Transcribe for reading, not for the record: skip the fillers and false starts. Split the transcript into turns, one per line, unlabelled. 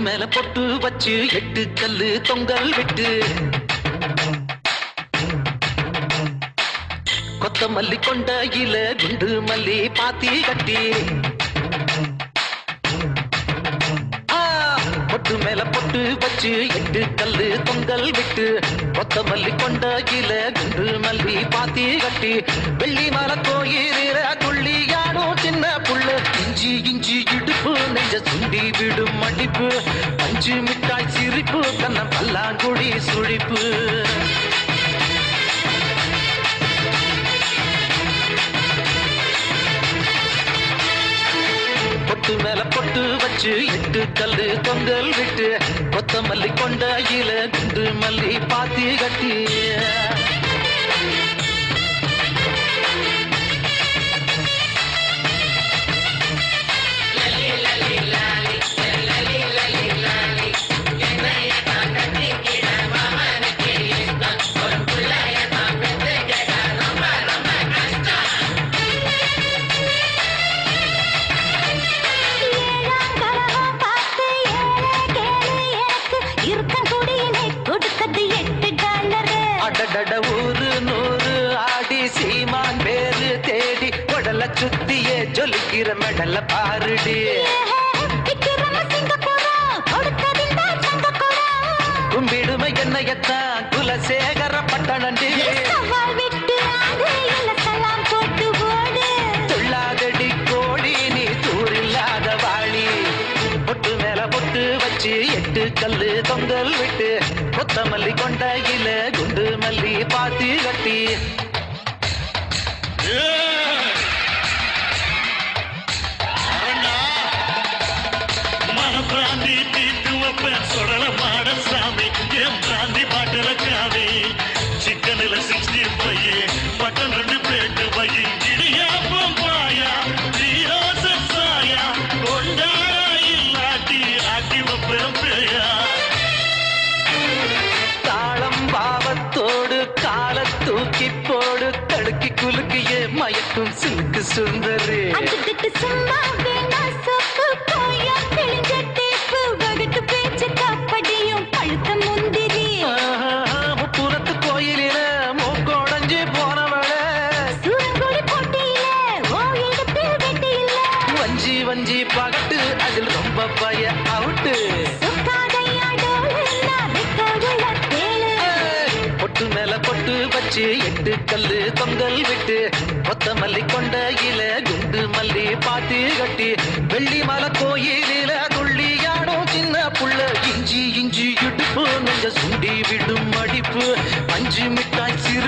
மேல பொட்டு வச்சு 8 கல்லு தொங்கல் விட்டு கொத்தமல்லி கொண்டையில குண்டு மல்லி பாத்தி கட்டி பொட்டு மேல பொட்டு வச்சு 8 கல்லு தொங்கல் விட்டு கொத்தமல்லி கொண்டையில குண்டு மல்லி பாத்தி கட்டி வெள்ளி மலை கோயில துள்ளியாடும் சின்ன புள்ள இஞ்சி இஞ்சி இடுப்பு நெஞ்ச சுண்டி விடும் மடிப்பு பஞ்சு மிட்டாய் சிரிப்பு கண்ண பல்லாங்குடி சுழிப்பு பொட்டு மேல பொட்டு வச்சு 8 கல்லு தொங்கல் விட்டு கொத்தமல்லி கொண்டையில குண்டு மல்லி பாத்தி கட்டி ஊரு நூறு ஆடி சீமான் பேரு தேடி உடல சுத்தியே ஜொலிக்கிற மெடல பாருடி கும்பிடுமை என்னையத்தான் குலசேகர பட்டணண்டி துள்ளாதடி கோடி நீ தூரில்லாத வாழி பொட்டு மேல பொட்டு வச்சு 8 கல்லு தொங்கல் விட்டு கொத்தமல்லி கொண்டையில குண்டு மல்லி பாத்தி கட்டி
மனப்பிராந்தி தீட்டு வைப்பேன் சொடல மாட சாமி என் பிராந்தி பாட்டல காவி சிக்கனில் 65 பட்டன் 2 பிளேட்டு வை இடியாப்பம் பாயா ஜீரோச சாயா கொண்டாடா இல்லாட்டி ஆட்டி வைப்பேன் பேயா
தாளம் பாவத்தோடு கால தூக்கி போடு தடுக்கி குலுக்கிய மயக்கும் சிலுக்கு சுந்தரி புறத்து கோயிலில மூக்கோடஞ்சு போனவள வஞ்சி வஞ்சி பகட்டு அதில் ரொம்ப பய அவுட்டு பொட்டு மேல பொட்டு வச்சு 8 கல்லு தொங்கல் விட்டு கொத்தமல்லி கொண்டையில குண்டு மல்லி பாத்தி கட்டி வெள்ளி மலை கோயிலில துள்ளியாடும் சின்ன புள்ள இஞ்சி இஞ்சி இடுப்பு நெஞ்ச சுண்டி விடும் மடிப்பு பஞ்சு மிட்டாய் சிறு